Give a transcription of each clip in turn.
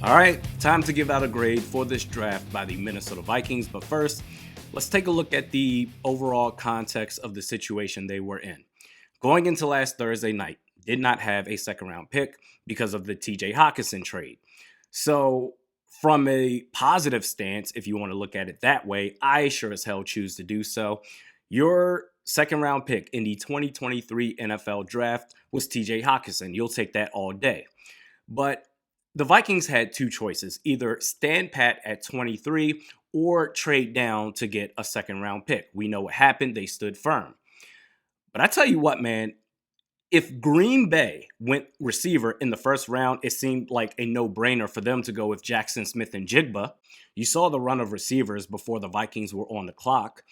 All right, time to give out a grade for this draft by the Minnesota Vikings. But first, let's take a look at the overall context of the situation they were in. Going into last Thursday night, did not have a second round pick because of the TJ Hawkinson trade. So, from a positive stance, if you want to look at it that way, I sure as hell choose to do so. Your second round pick in the 2023 NFL draft was TJ Hawkinson. You'll take that all day. But the Vikings had two choices, either stand pat at 23 or trade down to get a second round pick. We know what happened. They stood firm. But I tell you what, man, if Green Bay went receiver in the first round, it seemed like a no-brainer for them to go with Jackson Smith and Jigba. You saw the run of receivers before the Vikings were on the clock.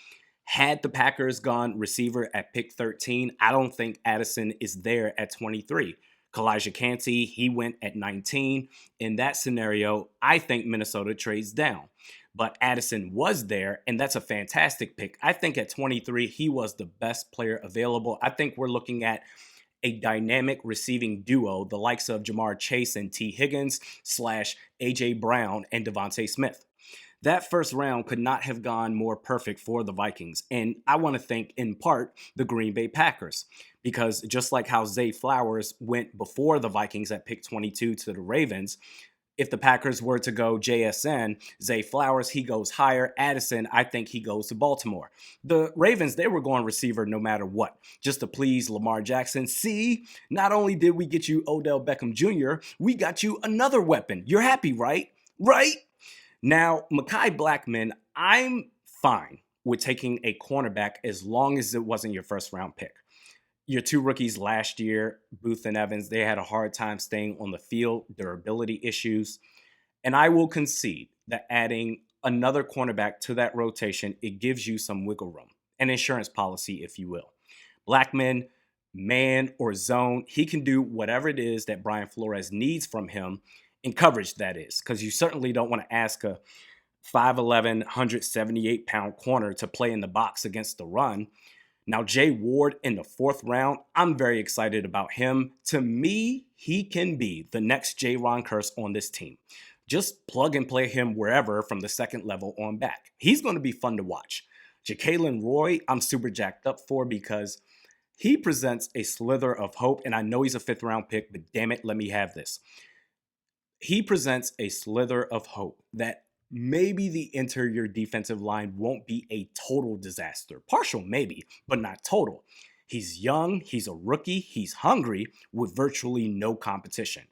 Had the Packers gone receiver at pick 13, I don't think Addison is there at 23. Kalijah Kancey, he went at 19. In that scenario, I think Minnesota trades down. But Addison was there, and that's a fantastic pick. I think at 23, he was the best player available. I think we're looking at a dynamic receiving duo, the likes of Jamar Chase and T. Higgins / A.J. Brown and Devontae Smith. That first round could not have gone more perfect for the Vikings. And I want to thank, in part, the Green Bay Packers. Because just like how Zay Flowers went before the Vikings at pick 22 to the Ravens, if the Packers were to go JSN, Zay Flowers, he goes higher. Addison, I think he goes to Baltimore. The Ravens, they were going receiver no matter what, just to please Lamar Jackson. See, not only did we get you Odell Beckham Jr., we got you another weapon. You're happy, right? Right? Now, Mekhi Blackmon, I'm fine with taking a cornerback as long as it wasn't your first round pick. Your two rookies last year, Booth and Evans, they had a hard time staying on the field, durability issues. And I will concede that adding another cornerback to that rotation, it gives you some wiggle room, an insurance policy, if you will. Blackmon, man or zone, he can do whatever it is that Brian Flores needs from him in coverage, that is, because you certainly don't want to ask a 5'11", 178-pound corner to play in the box against the run. Now, Jay Ward in the fourth round, I'm very excited about him. To me, he can be the next Jaron Kearse on this team. Just plug and play him wherever from the second level on back. He's going to be fun to watch. Jacalyn Roy, I'm super jacked up for because he presents a slither of hope, and I know he's a fifth-round pick, but damn it, let me have this. He presents a slither of hope that maybe the interior defensive line won't be a total disaster. Partial, maybe, but not total. He's young, he's a rookie, he's hungry with virtually no competition.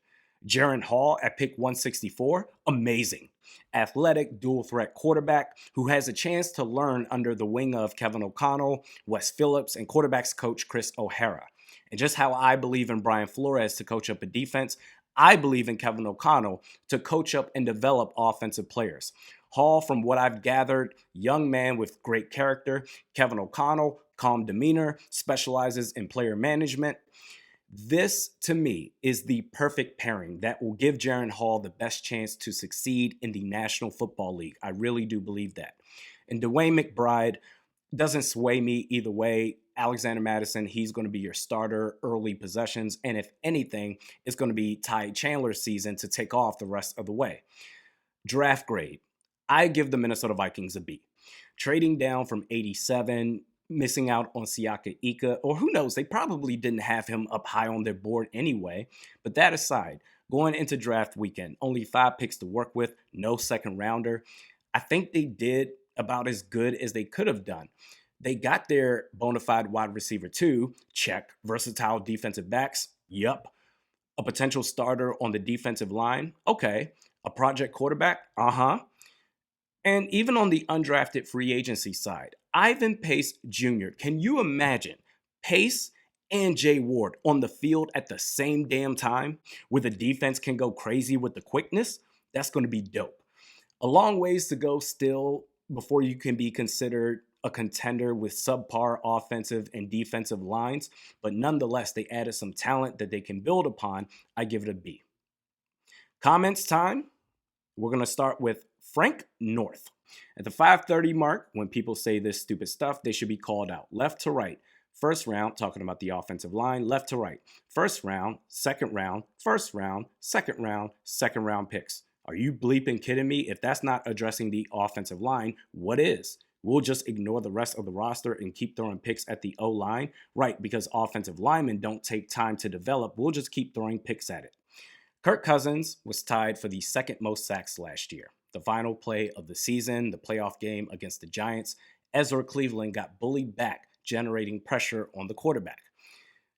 Jaren Hall at pick 164, amazing. Athletic, dual threat quarterback who has a chance to learn under the wing of Kevin O'Connell, Wes Phillips, and quarterbacks coach Chris O'Hara. And just how I believe in Brian Flores to coach up a defense, I believe in Kevin O'Connell to coach up and develop offensive players. Hall, from what I've gathered, young man with great character. Kevin O'Connell, calm demeanor, specializes in player management. This, to me, is the perfect pairing that will give Jaren Hall the best chance to succeed in the National Football League. I really do believe that. And DeWayne McBride doesn't sway me either way. Alexander Mattison, he's going to be your starter early possessions. And if anything, it's going to be Ty Chandler's season to take off the rest of the way. Draft grade. I give the Minnesota Vikings a B. Trading down from 87, missing out on Siaka Ika, or who knows, they probably didn't have him up high on their board anyway. But that aside, going into draft weekend, only 5 picks to work with, no second rounder. I think they did about as good as they could have done. They got their bona fide wide receiver too, check. Versatile defensive backs, yup. A potential starter on the defensive line, okay. A project quarterback, And even on the undrafted free agency side, Ivan Pace Jr., can you imagine Pace and Jay Ward on the field at the same damn time where the defense can go crazy with the quickness? That's going to be dope. A long ways to go still before you can be considered a contender with subpar offensive and defensive lines, but nonetheless, they added some talent that they can build upon. I give it a B. Comments time. We're going to start with Frank North. At the 5:30 mark, when people say this stupid stuff, they should be called out. Left to right. First round, talking about the offensive line, left to right. First round, second round, first round, second round picks. Are you bleeping kidding me? If that's not addressing the offensive line, what is? We'll just ignore the rest of the roster and keep throwing picks at the O line? Right, because offensive linemen don't take time to develop. We'll just keep throwing picks at it. Kirk Cousins was tied for the second most sacks last year. The final play of the season, the playoff game against the Giants, Ezra Cleveland got bullied back, generating pressure on the quarterback.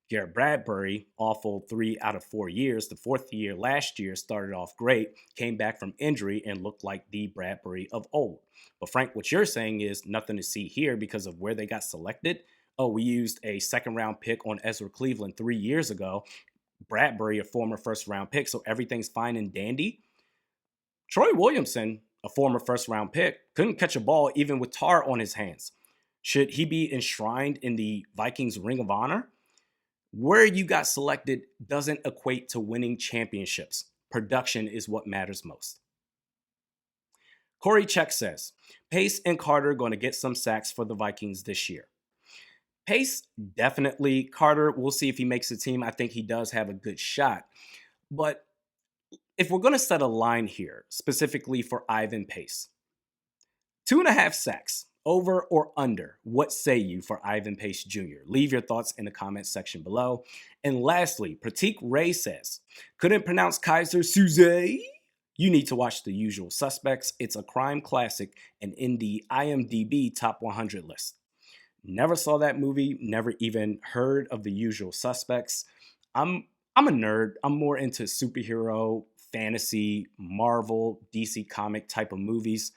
Garrett Bradbury, awful 3 out of 4 years. The fourth year last year started off great, came back from injury, and looked like the Bradbury of old. But Frank, what you're saying is nothing to see here because of where they got selected. Oh, we used a second round pick on Ezra Cleveland 3 years ago. Bradbury, a former first round pick, so everything's fine and dandy. Troy Williamson, a former first round pick, couldn't catch a ball even with tar on his hands. Should he be enshrined in the Vikings Ring of Honor? Where you got selected doesn't equate to winning championships. Production is what matters most. Corey Check says, Pace and Carter going to get some sacks for the Vikings this year. Pace, definitely. Carter, we'll see if he makes the team. I think he does have a good shot. But if we're going to set a line here, specifically for Ivan Pace, 2.5 sacks. Over or under? What say you for Ivan Pace Jr.? Leave your thoughts in the comments section below. And lastly, Pratik Ray says, couldn't pronounce Kaiser Soze? You need to watch The Usual Suspects. It's a crime classic and in the IMDb top 100 list. Never saw that movie, never even heard of The Usual Suspects. I'm a nerd. I'm more into superhero, fantasy, Marvel, DC comic type of movies.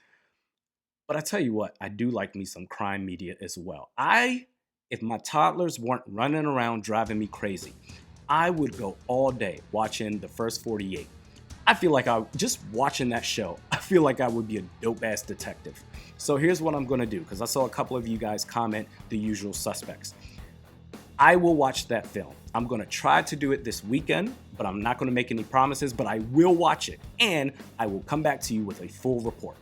But I tell you what, I do like me some crime media as well. If my toddlers weren't running around driving me crazy, I would go all day watching The First 48. I feel like just watching that show, I feel like I would be a dope-ass detective. So here's what I'm going to do, because I saw a couple of you guys comment The Usual Suspects. I will watch that film. I'm going to try to do it this weekend, but I'm not going to make any promises, but I will watch it, and I will come back to you with a full report.